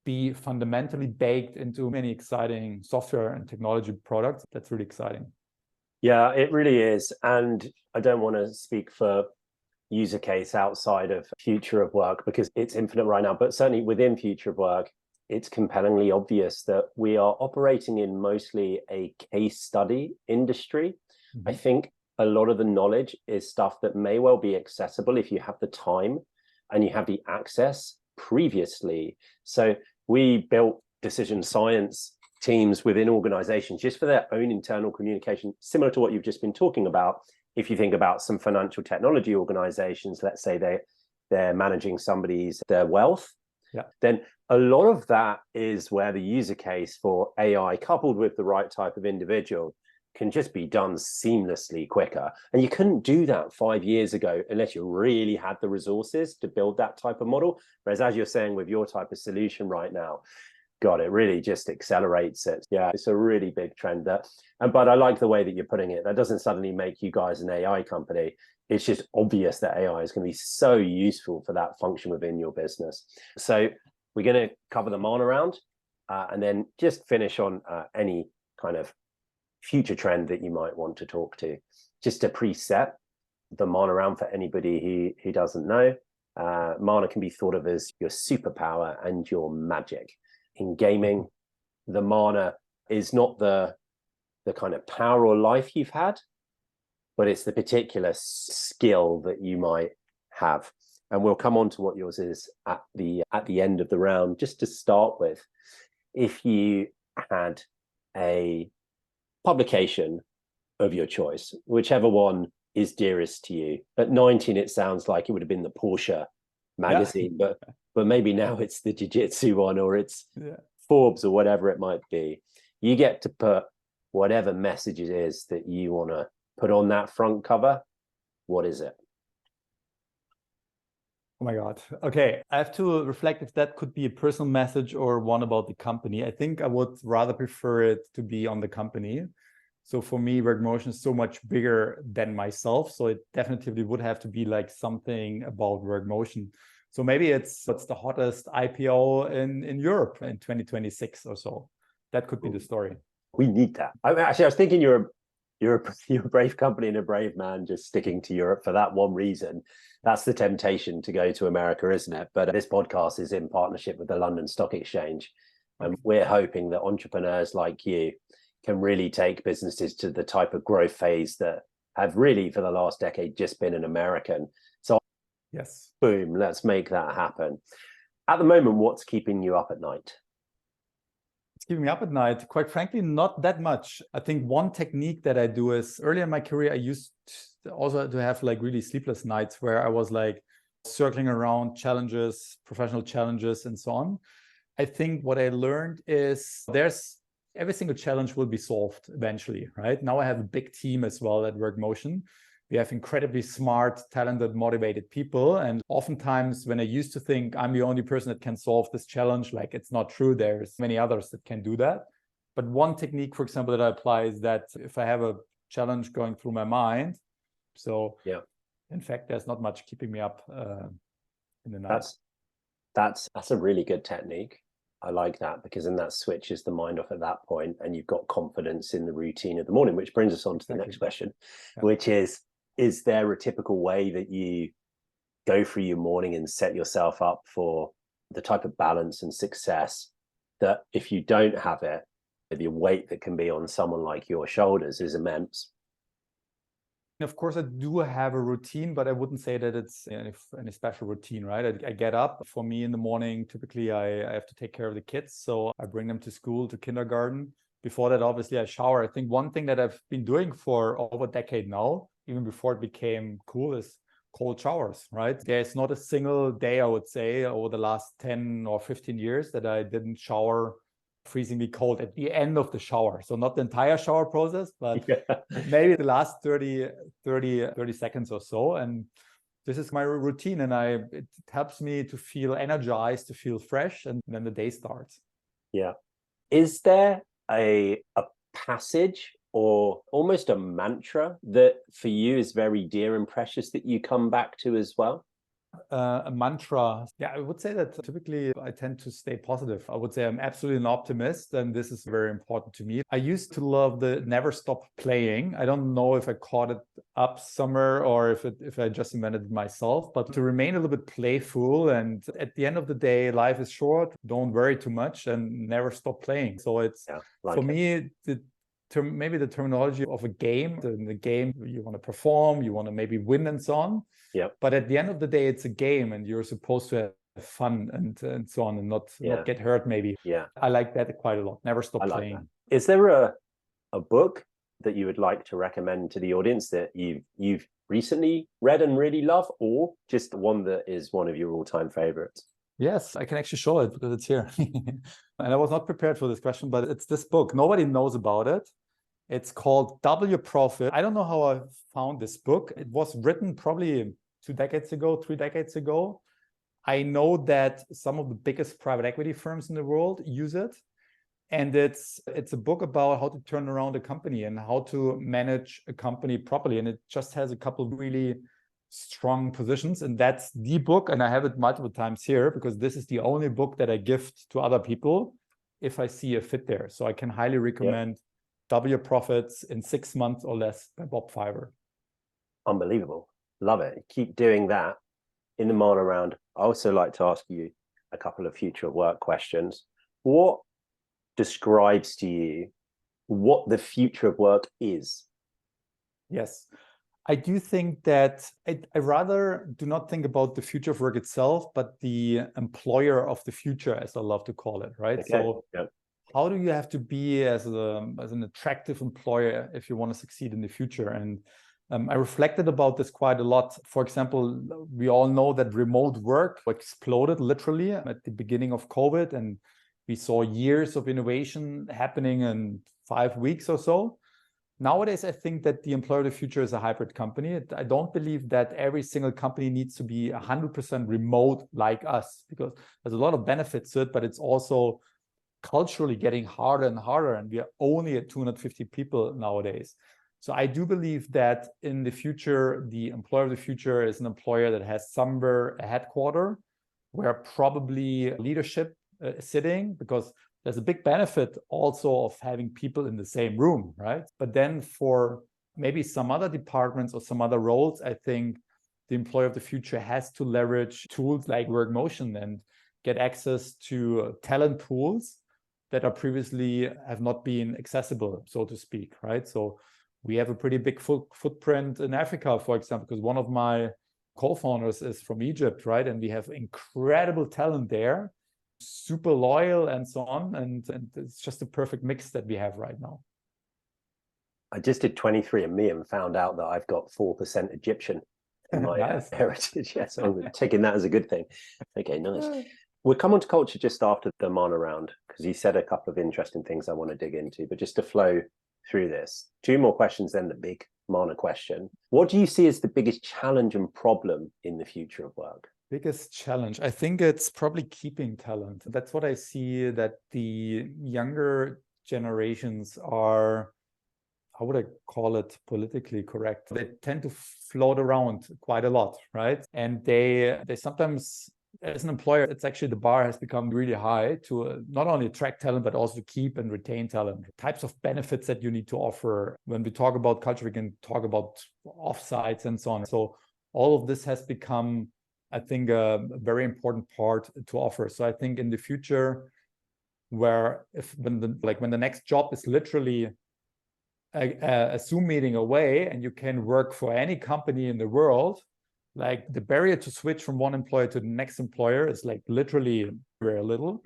be fundamentally baked into many exciting software and technology products. That's really exciting. Yeah, it really is. And I don't want to speak for user case outside of future of work because it's infinite right now, but certainly within future of work, it's compellingly obvious that we are operating in mostly a case study industry. Mm-hmm. I think a lot of the knowledge is stuff that may well be accessible if you have the time and you have the access previously. So we built decision science teams within organizations just for their own internal communication, similar to what you've just been talking about. If you think about some financial technology organizations, let's say they're managing their wealth, then a lot of that is where the user case for AI coupled with the right type of individual can just be done seamlessly quicker. And you couldn't do that 5 years ago unless you really had the resources to build that type of model. Whereas as you're saying with your type of solution right now, God, it really just accelerates it. Yeah, it's a really big trend there. But I like the way that you're putting it. That doesn't suddenly make you guys an AI company. It's just obvious that AI is going to be so useful for that function within your business. So we're going to cover the MANA round and then just finish on any kind of future trend that you might want to talk to. Just to preset the MANA round for anybody who doesn't know, MANA can be thought of as your superpower and your magic. In gaming, the mana is not the kind of power or life you've had, but it's the particular skill that you might have. And we'll come on to what yours is at the end of the round. Just to start with, if you had a publication of your choice, whichever one is dearest to you. At 19, it sounds like it would have been the Porsche magazine, but maybe now it's the Jiu-Jitsu one, or it's Forbes, or whatever it might be. You get to put whatever message it is that you want to put on that front cover. What is it? Oh my God. Okay. I have to reflect if that could be a personal message or one about the company. I think I would rather prefer it to be on the company. So for me, WorkMotion is so much bigger than myself. So it definitely would have to be like something about WorkMotion. So maybe it's what's the hottest IPO in Europe in 2026 or so. That could be the story. We need that. Actually, I was thinking you're a brave company and a brave man just sticking to Europe for that one reason. That's the temptation to go to America, isn't it? But this podcast is in partnership with the London Stock Exchange. And we're hoping that entrepreneurs like you can really take businesses to the type of growth phase that have really for the last decade just been an American. So yes, boom, let's make that happen. At the moment, what's keeping you up at night? It's keeping me up at night. Quite frankly, not that much. I think one technique that I do is early in my career, I used also to have like really sleepless nights where I was like circling around challenges, professional challenges, and so on. I think what I learned is every single challenge will be solved eventually, right? Now I have a big team as well at WorkMotion. We have incredibly smart, talented, motivated people. And oftentimes when I used to think I'm the only person that can solve this challenge, like it's not true. There's many others that can do that. But one technique, for example, that I apply is that if I have a challenge going through my mind, so yeah, in fact, there's not much keeping me up in the night. That's a really good technique. I like that because then that switches the mind off at that point and you've got confidence in the routine of the morning, which brings us on to the next question, which is there a typical way that you go through your morning and set yourself up for the type of balance and success that if you don't have it, the weight that can be on someone like your shoulders is immense? Of course, I do have a routine, but I wouldn't say that it's any special routine, right? I get up. For me in the morning, typically I have to take care of the kids. So I bring them to school, to kindergarten. Before that, obviously, I shower. I think one thing that I've been doing for over a decade now, even before it became cool, is cold showers, right? There's not a single day, I would say, over the last 10 or 15 years that I didn't shower freezingly cold at the end of the shower. So not the entire shower process, but maybe the last 30 seconds or so. And this is my routine. And it helps me to feel energized, to feel fresh. And then the day starts. Yeah. Is there a passage or almost a mantra that for you is very dear and precious that you come back to as well? A mantra. Yeah, I would say that typically I tend to stay positive. I would say I'm absolutely an optimist, and this is very important to me. I used to love the never stop playing. I don't know if I caught it up somewhere or if I just invented it myself, but to remain a little bit playful. And at the end of the day, life is short. Don't worry too much and never stop playing. So it's for me, maybe the terminology of a game. In the game, you want to perform, you want to maybe win and so on. Yeah. But at the end of the day, it's a game and you're supposed to have fun and so on and not get hurt maybe. Yeah. I like that quite a lot. Never stop playing. Like that. Is there a book that you would like to recommend to the audience that you've recently read and really love, or just one that is one of your all-time favorites? Yes, I can actually show it because it's here. And I was not prepared for this question, but it's this book. Nobody knows about it. It's called W Profit. I don't know how I found this book. It was written probably 3 decades ago. I know that some of the biggest private equity firms in the world use it. And it's a book about how to turn around a company and how to manage a company properly. And it just has a couple of really strong positions. And that's the book. And I have it multiple times here because this is the only book that I gift to other people if I see a fit there. So I can highly recommend W Profits in 6 months or less by Bob Fiver. Unbelievable. Love it. Keep doing that. In the Mana round, I also like to ask you a couple of future of work questions. What describes to you what the future of work is? Yes. I do think that I rather do not think about the future of work itself, but the employer of the future, as I love to call it, right? Okay. So how do you have to be as an attractive employer if you want to succeed in the future? And I reflected about this quite a lot. For example, we all know that remote work exploded literally at the beginning of COVID, and we saw years of innovation happening in 5 weeks or so. Nowadays, I think that the employer of the future is a hybrid company. I don't believe that every single company needs to be 100% remote like us, because there's a lot of benefits to it, but it's also culturally getting harder and harder, and we are only at 250 people nowadays. So I do believe that in the future, the employer of the future is an employer that has somewhere a headquarters, where probably leadership is sitting, because there's a big benefit also of having people in the same room, right? But then for maybe some other departments or some other roles, I think the employer of the future has to leverage tools like WorkMotion and get access to talent pools that are previously have not been accessible, so to speak, right? So we have a pretty big footprint in Africa, for example, because one of my co-founders is from Egypt, right? And we have incredible talent there, super loyal and so on. And it's just a perfect mix that we have right now. I just did 23andMe and found out that I've got 4% Egyptian in my Nice. heritage. Yes, I'm taking that as a good thing. Okay, nice. We'll come on to culture just after the Mana round, because you said a couple of interesting things I want to dig into, but just to flow through this, 2 more questions, then the big Mana question. What do you see as the biggest challenge and problem in the future of work? Biggest challenge, I think it's probably keeping talent. That's what I see, that the younger generations are, how would I call it politically correct? They tend to float around quite a lot, right? And they sometimes, as an employer, it's actually the bar has become really high to not only attract talent, but also to keep and retain talent. Types of benefits that you need to offer. When we talk about culture, we can talk about offsites and so on. So all of this has become, I think, a very important part to offer. So I think in the future, where when the next job is literally a Zoom meeting away and you can work for any company in the world, like the barrier to switch from one employer to the next employer is like literally very little.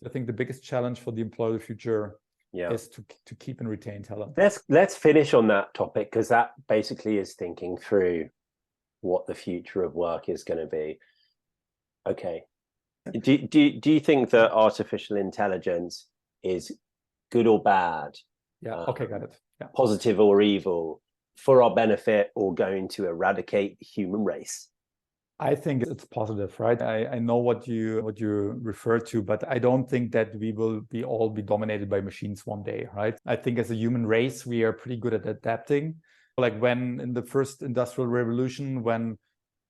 I think the biggest challenge for the employer of the future is to keep and retain talent. Let's finish on that topic, because that basically is thinking through what the future of work is going to be. Okay. Do you think that artificial intelligence is good or bad? Yeah. Okay, got it. Yeah. Positive or evil, for our benefit, or going to eradicate the human race? I think it's positive, right? I know what you refer to, but I don't think that we will all be dominated by machines one day, right? I think as a human race, we are pretty good at adapting. Like when in the first industrial revolution, when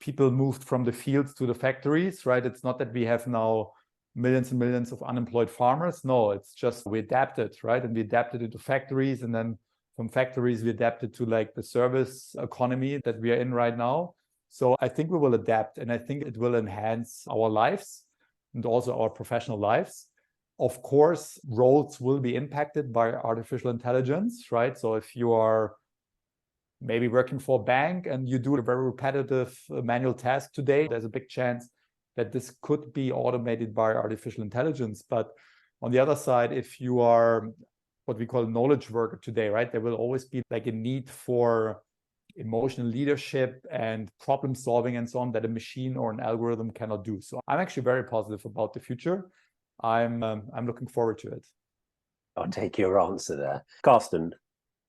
people moved from the fields to the factories, right? It's not that we have now millions and millions of unemployed farmers. No, it's just we adapted, right? And we adapted into factories, and then from factories, we adapted to like the service economy that we are in right now. So I think we will adapt, and I think it will enhance our lives and also our professional lives. Of course, roles will be impacted by artificial intelligence, right? So if you are maybe working for a bank and you do a very repetitive manual task today, there's a big chance that this could be automated by artificial intelligence. But on the other side, if you are what we call a knowledge worker today, right, there will always be like a need for emotional leadership and problem solving and so on that a machine or an algorithm cannot do. So I'm actually very positive about the future. I'm looking forward to it. I'll take your answer there. Carsten,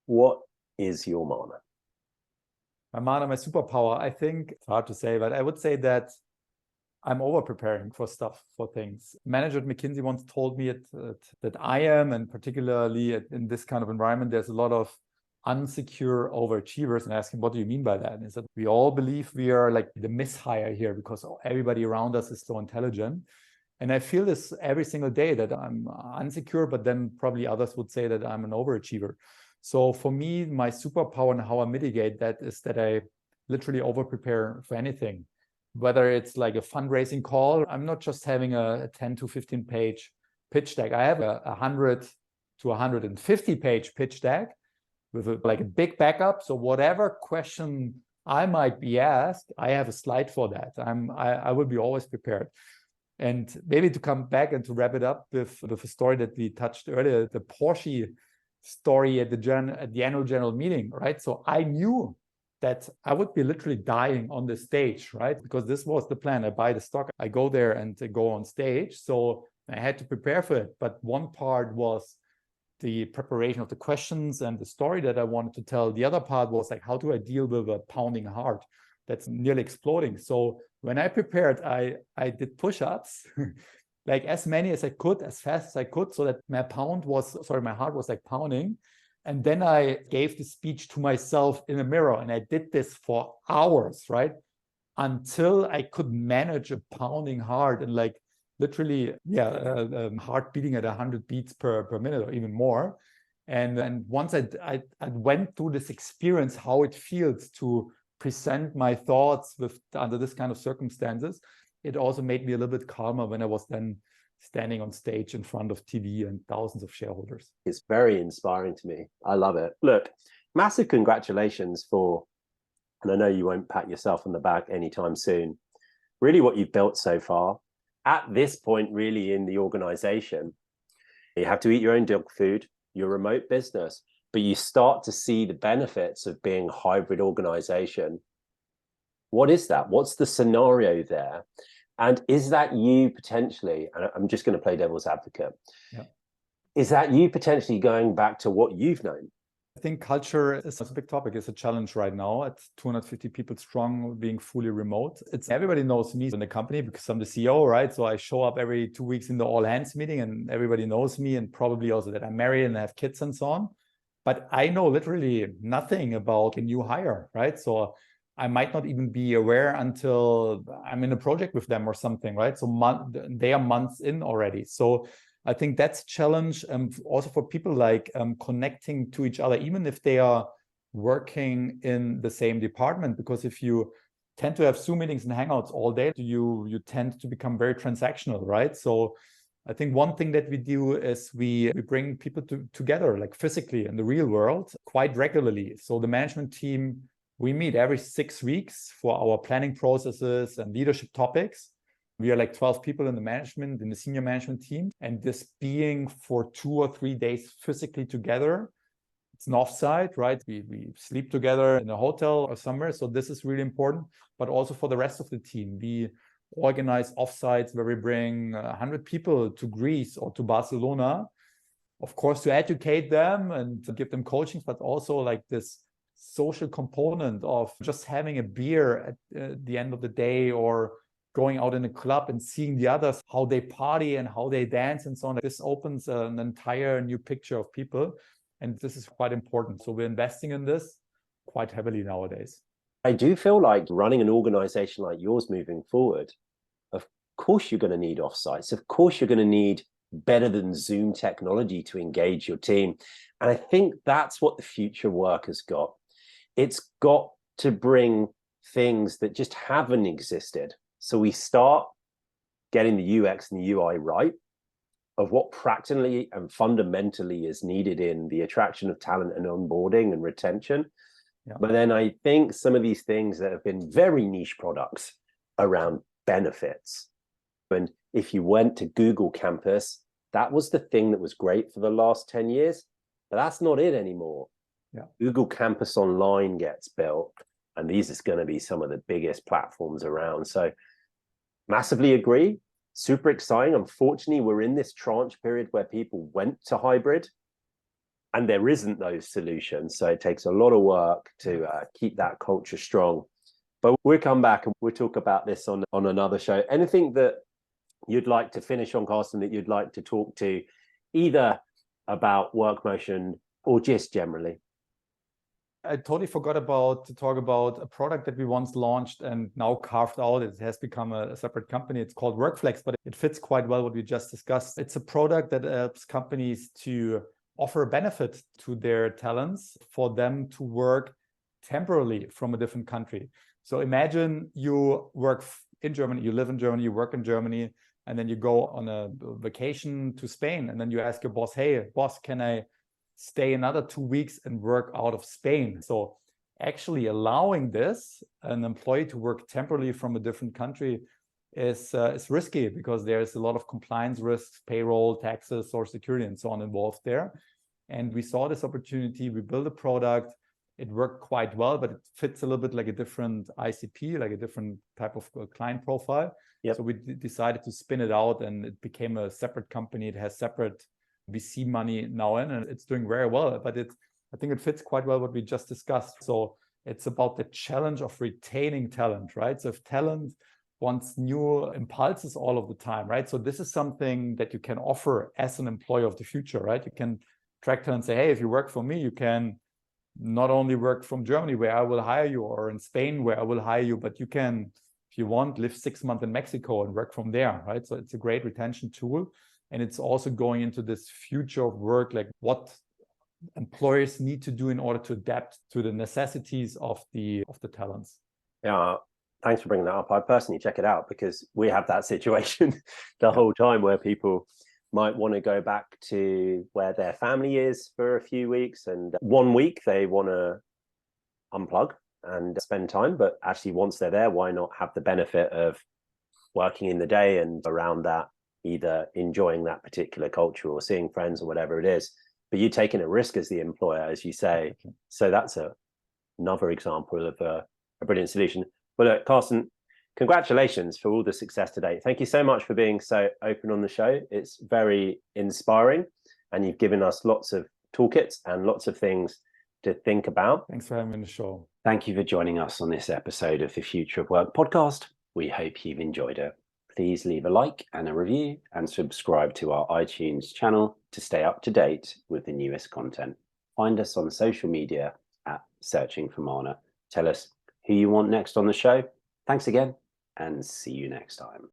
what is your mana? My mana, my superpower, I think it's hard to say, but I would say that I'm over preparing for things. A manager at McKinsey once told me that I am, and particularly in this kind of environment, there's a lot of unsecure overachievers. And I asked him, what do you mean by that? And he said, we all believe we are like the mishire here because everybody around us is so intelligent. And I feel this every single day, that I'm unsecure, but then probably others would say that I'm an overachiever. So for me, my superpower and how I mitigate that is that I literally over prepare for anything. Whether it's like a fundraising call, I'm not just having a 10 to 15 page pitch deck. I have a 100 to 150 page pitch deck with like a big backup. So whatever question I might be asked, I have a slide for that. I will be always prepared. And maybe to come back and to wrap it up with a story that we touched earlier, the Porsche story at the annual general meeting, right? So I knew that I would be literally dying on the stage, right? Because this was the plan. I buy the stock, I go there and go on stage. So I had to prepare for it. But one part was the preparation of the questions and the story that I wanted to tell. The other part was like, how do I deal with a pounding heart that's nearly exploding? So when I prepared, I did push-ups, like as many as I could, as fast as I could, so that my heart was like pounding. And then I gave the speech to myself in a mirror, and I did this for hours, right? until I could manage a pounding heart and like literally, heart beating at 100 beats per minute or even more. And once I went through this experience, how it feels to present my thoughts under this kind of circumstances, it also made me a little bit calmer when I was then standing on stage in front of TV and thousands of shareholders. It's very inspiring to me. I love it. Look, massive congratulations for, and I know you won't pat yourself on the back anytime soon, really what you've built so far. At this point, really in the organization, you have to eat your own dog food, your remote business, but you start to see the benefits of being a hybrid organization. What is that? What's the scenario there? And is that you potentially, and I'm just going to play devil's advocate, is that you potentially going back to what you've known? I think culture is a big topic. It's a challenge right now at 250 people strong, being fully remote. It's everybody knows me in the company because I'm the CEO, right? So I show up every 2 weeks in the all hands meeting and everybody knows me, and probably also that I'm married and I have kids and so on. But I know literally nothing about a new hire, right? So I might not even be aware until I'm in a project with them or something, right? So they are months in already. So I think that's a challenge also for people, like connecting to each other, even if they are working in the same department. Because if you tend to have Zoom meetings and Hangouts all day, you tend to become very transactional, right? So I think one thing that we do is we bring people together, like physically in the real world, quite regularly. So the management team, we meet every 6 weeks for our planning processes and leadership topics. We are like 12 people in the senior management team, and this being for 2 or 3 days physically together. It's an offsite, right? We sleep together in a hotel or somewhere. So this is really important, but also for the rest of the team. We organize offsites where we bring 100 people to Greece or to Barcelona, of course, to educate them and to give them coaching, but also like this social component of just having a beer at the end of the day, or going out in a club and seeing the others, how they party and how they dance and so on. This opens an entire new picture of people. And this is quite important. So we're investing in this quite heavily nowadays. I do feel like running an organization like yours moving forward, of course you're going to need offsites. Of course you're going to need better than Zoom technology to engage your team. And I think that's what the future work has got. It's got to bring things that just haven't existed. So we start getting the UX and the UI right of what practically and fundamentally is needed in the attraction of talent and onboarding and retention. Yeah. But then I think some of these things that have been very niche products around benefits. And if you went to Google Campus, that was the thing that was great for the last 10 years, but that's not it anymore. Yeah. Google Campus Online gets built, and these is going to be some of the biggest platforms around. So massively agree. Super exciting. Unfortunately, we're in this tranche period where people went to hybrid and there isn't those solutions. So it takes a lot of work to keep that culture strong. But we'll come back and we'll talk about this on another show. Anything that you'd like to finish on, Carsten, that you'd like to talk to either about WorkMotion or just generally? I totally forgot to talk about a product that we once launched and now carved out. It has become a separate company. It's called WorkFlex, but it fits quite well what we just discussed. It's a product that helps companies to offer a benefit to their talents for them to work temporarily from a different country. So imagine you work in Germany, you live in Germany, you work in Germany, and then you go on a vacation to Spain, and then you ask your boss, hey, boss, can I stay another 2 weeks and work out of Spain? So actually allowing an employee to work temporarily from a different country is risky, because there's a lot of compliance risks, payroll, taxes, social security, and so on involved there. And we saw this opportunity. We built a product. It worked quite well, but it fits a little bit like a different ICP, like a different type of client profile. Yep. So we decided to spin it out, and it became a separate company. It has separate VC money now in, and it's doing very well. But I think it fits quite well what we just discussed. So it's about the challenge of retaining talent, right? So if talent wants new impulses all of the time, right? So this is something that you can offer as an employer of the future, right? You can track talent and say, hey, if you work for me, you can not only work from Germany where I will hire you, or in Spain where I will hire you, but you can, if you want, live 6 months in Mexico and work from there, right? So it's a great retention tool. And it's also going into this future of work, like what employers need to do in order to adapt to the necessities of the talents. Yeah, thanks for bringing that up. I personally check it out because we have that situation the whole time where people might want to go back to where their family is for a few weeks, and 1 week they want to unplug and spend time. But actually, once they're there, why not have the benefit of working in the day and around that, either enjoying that particular culture or seeing friends or whatever it is. But you're taking a risk as the employer, as you say. So that's another example of a brilliant solution. Well, look, Carsten, congratulations for all the success today. Thank you so much for being so open on the show. It's very inspiring, and you've given us lots of toolkits and lots of things to think about. Thanks for having me on the show. Thank you for joining us on this episode of the Future of Work podcast. We hope you've enjoyed it. Please leave a like and a review and subscribe to our iTunes channel to stay up to date with the newest content. Find us on social media at Searching for Mana. Tell us who you want next on the show. Thanks again, and see you next time.